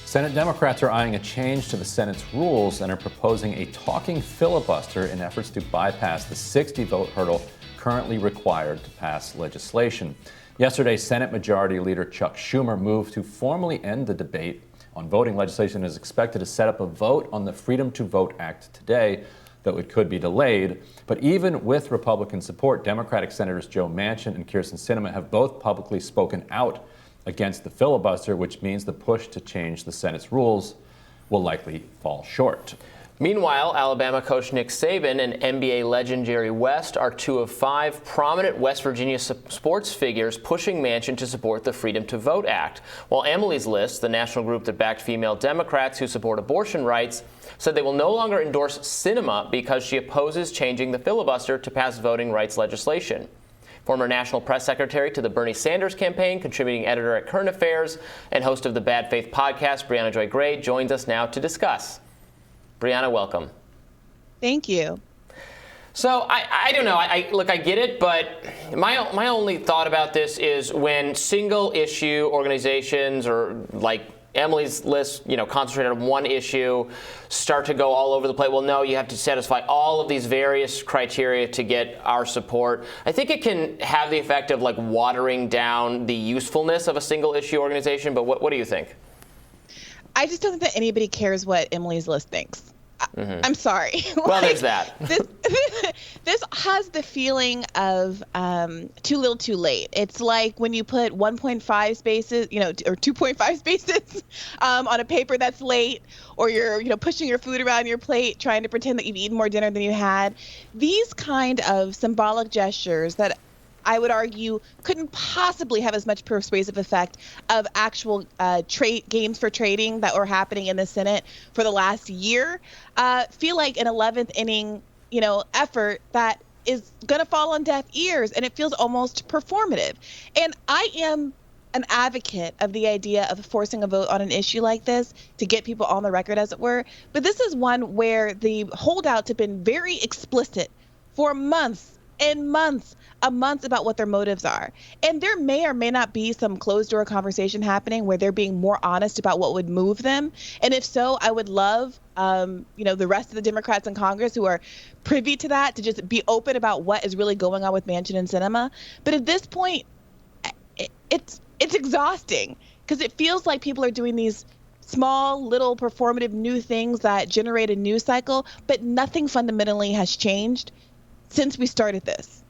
Senate Democrats are eyeing a change to the Senate's rules and are proposing a talking filibuster in efforts to bypass the 60-vote hurdle currently required to pass legislation. Yesterday, Senate Majority Leader Chuck Schumer moved to formally end the debate on voting legislation and is expected to set up a vote on the Freedom to Vote Act today, though it could be delayed. But even with Republican support, Democratic Senators Joe Manchin and Kyrsten Sinema have both publicly spoken out against the filibuster, which means the push to change the Senate's rules will likely fall short. Meanwhile, Alabama coach Nick Saban and NBA legend Jerry West are two of five prominent West Virginia sports figures pushing Manchin to support the Freedom to Vote Act. While Emily's List, the national group that backed female Democrats who support abortion rights, said they will no longer endorse Sinema because she opposes changing the filibuster to pass voting rights legislation. Former National Press Secretary to the Bernie Sanders campaign, contributing editor at Current Affairs, and host of the Bad Faith podcast, Briahna Joy Gray, joins us now to discuss. Briahna, welcome. Thank you. So I don't know. I get it, but my only thought about this is when single issue organizations or like Emily's List, concentrated on one issue, start to go all over the place. Well, no, you have to satisfy all of these various criteria to get our support. I think it can have the effect of like watering down the usefulness of a single issue organization. But what do you think? I just don't think that anybody cares what Emily's List thinks. Mm-hmm. I'm sorry. Well, there's that. This has the feeling of too little too late. It's like when you put 1.5 spaces, or 2.5 spaces on a paper that's late, or you're, pushing your food around your plate, trying to pretend that you've eaten more dinner than you had. These kind of symbolic gestures that I would argue couldn't possibly have as much persuasive effect of actual games for trading that were happening in the Senate for the last year, feel like an 11th inning, effort that is going to fall on deaf ears, and it feels almost performative. And I am an advocate of the idea of forcing a vote on an issue like this to get people on the record, as it were. But this is one where the holdouts have been very explicit for months and months about what their motives are. And there may or may not be some closed door conversation happening where they're being more honest about what would move them. And if so, I would love, the rest of the Democrats in Congress who are privy to that to just be open about what is really going on with Manchin and Sinema. But at this point, it's exhausting because it feels like people are doing these small, little performative new things that generate a news cycle, but nothing fundamentally has changed since we started this.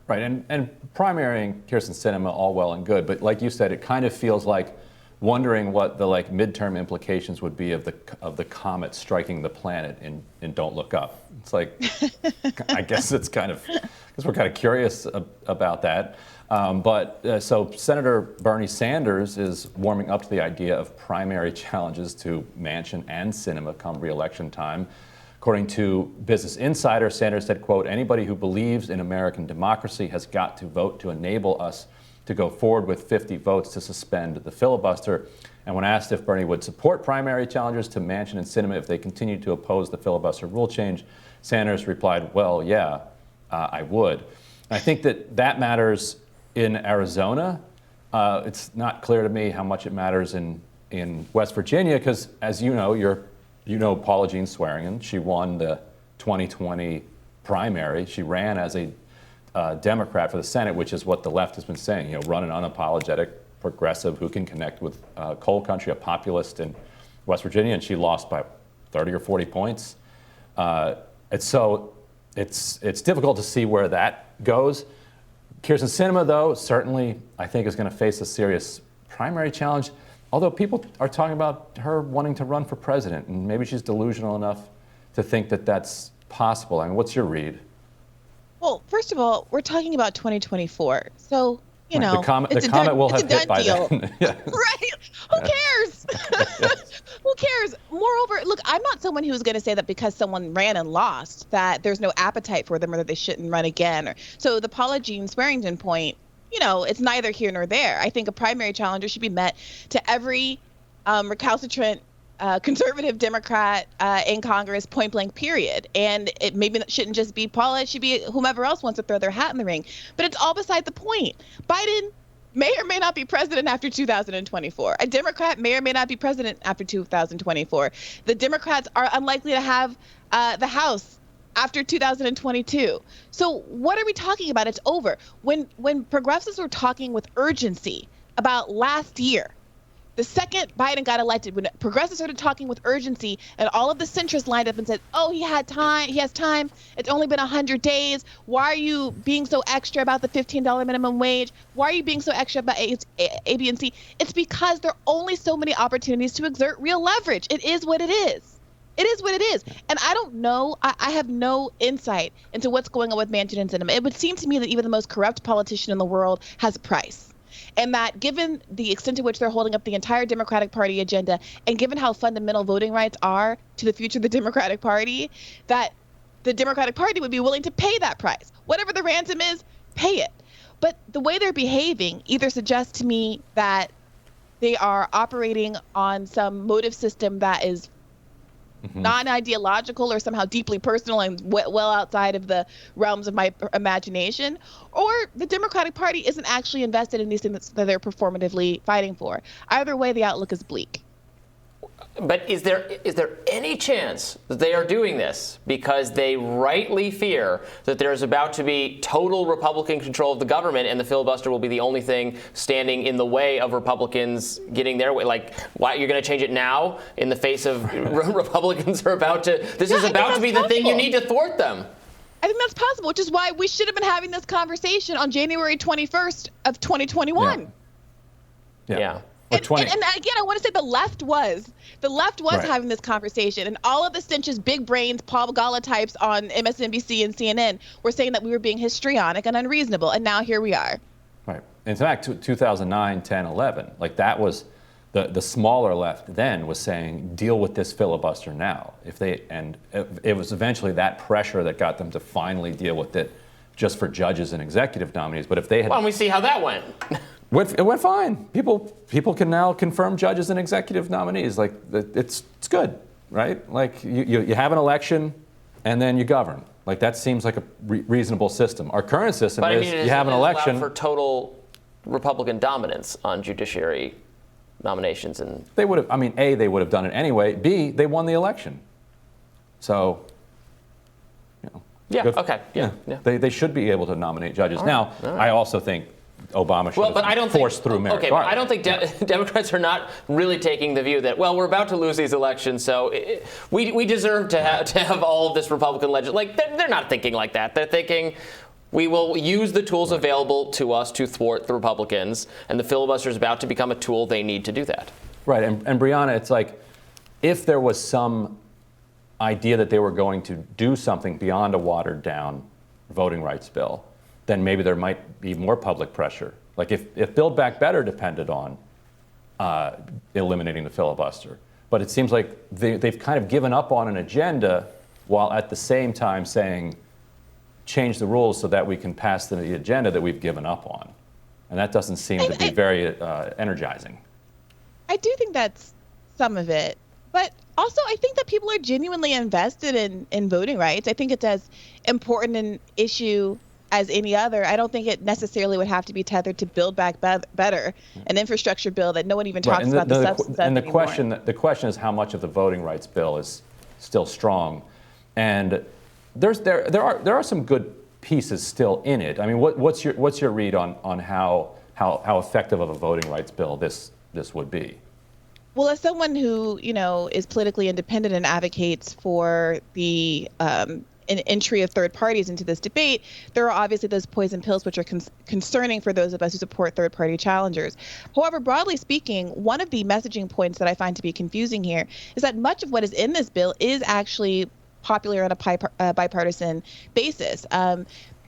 Right, and primarying Kyrsten Sinema, all well and good, but like you said, it kind of feels like wondering what the midterm implications would be of the comet striking the planet in Don't Look Up. It's like, I guess we're kind of curious about that. So Senator Bernie Sanders is warming up to the idea of primary challenges to Manchin and Sinema come re-election time. According to Business Insider, Sanders said, quote, "Anybody who believes in American democracy has got to vote to enable us to go forward with 50 votes to suspend the filibuster." And when asked if Bernie would support primary challengers to Manchin and Sinema if they continued to oppose the filibuster rule change, Sanders replied, "Well, yeah, I would." And I think that matters in Arizona. It's not clear to me how much it matters in West Virginia because, as you know, Paula Jean Swearengin. She won the 2020 primary. She ran as a Democrat for the Senate, which is what the left has been saying. Run an unapologetic progressive who can connect with coal country, a populist in West Virginia, and she lost by 30 or 40 points. And so it's difficult to see where that goes. Kyrsten Sinema, though, certainly I think is going to face a serious primary challenge. Although people are talking about her wanting to run for president, and maybe she's delusional enough to think that that's possible. I mean, what's your read? Well, first of all, we're talking about 2024. So, the comet will have hit by then. Yeah. Right. Who cares? Who cares? Moreover, look, I'm not someone who's going to say that because someone ran and lost that there's no appetite for them or that they shouldn't run again. So the Paula Jean Swearengin point, it's neither here nor there. I think a primary challenger should be met to every recalcitrant conservative Democrat in Congress, point blank, period. And it maybe shouldn't just be Paula, it should be whomever else wants to throw their hat in the ring. But it's all beside the point. Biden may or may not be president after 2024. A Democrat may or may not be president after 2024. The Democrats are unlikely to have the House after 2022. So what are we talking about? It's over. When progressives were talking with urgency about last year, the second Biden got elected, when progressives started talking with urgency and all of the centrists lined up and said, oh, he has time. It's only been 100 days. Why are you being so extra about the $15 minimum wage? Why are you being so extra about A, B, and C? It's because there are only so many opportunities to exert real leverage. It is what it is. It is what it is. And I don't know. I have no insight into what's going on with Manchin and Sinema. It would seem to me that even the most corrupt politician in the world has a price. And that given the extent to which they're holding up the entire Democratic Party agenda, and given how fundamental voting rights are to the future of the Democratic Party, that the Democratic Party would be willing to pay that price. Whatever the ransom is, pay it. But the way they're behaving either suggests to me that they are operating on some motive system that is non-ideological or somehow deeply personal and well outside of the realms of my imagination, or the Democratic Party isn't actually invested in these things that they're performatively fighting for. Either way, the outlook is bleak. But is there any chance that they are doing this because they rightly fear that there is about to be total Republican control of the government and the filibuster will be the only thing standing in the way of Republicans getting their way? Like, why you're going to change it now in the face of Republicans are about to? This is about to be the thing you need to thwart them. I think that's possible, which is why we should have been having this conversation on January 21st of 2021. Yeah. And again, I want to say the left was right. Having this conversation, and all of the Stinch's big brains, Paul Gala types on MSNBC and CNN were saying that we were being histrionic and unreasonable, and now here we are. Right. In fact, 2009, 10, 11, like that was the smaller left then was saying, deal with this filibuster now. It was eventually that pressure that got them to finally deal with it just for judges and executive nominees. But if they had, well, we see how that went. It went fine. People can now confirm judges and executive nominees. Like it's good, right? Like you have an election, and then you govern. Like that seems like a reasonable system. Our current system is you have an election for total Republican dominance on judiciary nominations, and they would have. I mean, A, they would have done it anyway. B, they won the election. So, yeah. Okay. Yeah. They should be able to nominate judges. Now, I also think Obama should have forced through merit. Okay, but I don't think Democrats are not really taking the view that, well, we're about to lose these elections, so we deserve to have all of this Republican legislation. Like, they're not thinking like that. They're thinking we will use the tools available to us to thwart the Republicans, and the filibuster is about to become a tool they need to do that. Right, and Briahna, it's like if there was some idea that they were going to do something beyond a watered-down voting rights bill, then maybe there might be more public pressure. Like if Build Back Better depended on eliminating the filibuster. But it seems like they've kind of given up on an agenda while at the same time saying, change the rules so that we can pass the agenda that we've given up on. And that doesn't seem to be very energizing. I do think that's some of it. But also, I think that people are genuinely invested in voting rights. I think it's as important an issue as any other. I don't think it necessarily would have to be tethered to Build Back Better, an infrastructure bill that no one even talks about the substance of anymore. And the question is how much of the voting rights bill is still strong, and there are some good pieces still in it. I mean, what's your read on how effective of a voting rights bill this would be? Well, as someone who is politically independent and advocates for the an entry of third parties into this debate, there are obviously those poison pills which are concerning for those of us who support third-party challengers. However, broadly speaking, one of the messaging points that I find to be confusing here is that much of what is in this bill is actually popular on a bipartisan basis.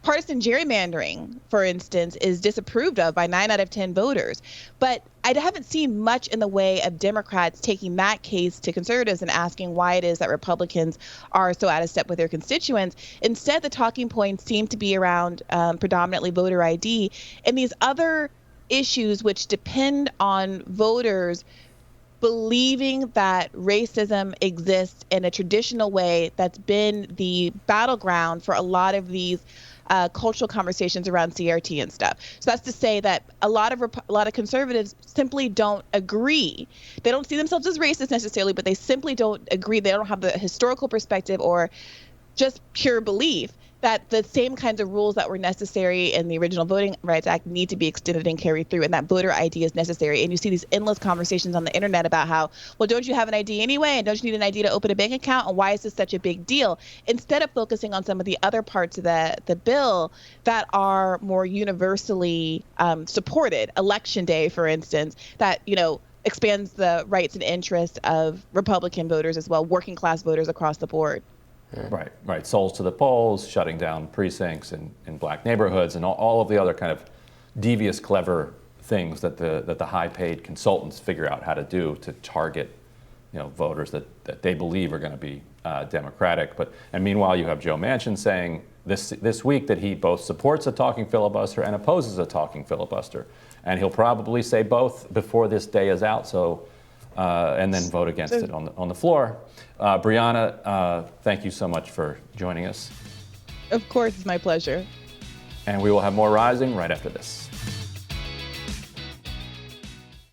Partisan gerrymandering, for instance, is disapproved of by 9 out of 10 voters. But I haven't seen much in the way of Democrats taking that case to conservatives and asking why it is that Republicans are so out of step with their constituents. Instead, the talking points seem to be around predominantly voter ID and these other issues which depend on voters believing that racism exists in a traditional way that's been the battleground for a lot of these cultural conversations around CRT and stuff. So that's to say that a lot of conservatives simply don't agree. They don't see themselves as racist necessarily, but they simply don't agree. They don't have the historical perspective or just pure belief that the same kinds of rules that were necessary in the original Voting Rights Act need to be extended and carried through, and that voter ID is necessary. And you see these endless conversations on the internet about how, well, don't you have an ID anyway? And don't you need an ID to open a bank account? And why is this such a big deal? Instead of focusing on some of the other parts of the bill that are more universally supported, Election Day, for instance, that, expands the rights and interests of Republican voters as well, working class voters across the board. Right. Souls to the polls, shutting down precincts in black neighborhoods, and all of the other kind of devious, clever things that the high-paid consultants figure out how to do to target, voters that they believe are going to be Democratic. And meanwhile, you have Joe Manchin saying this week that he both supports a talking filibuster and opposes a talking filibuster, and he'll probably say both before this day is out. So. And then vote against it on the floor. Briahna, thank you so much for joining us. Of course, it's my pleasure. And we will have more Rising right after this.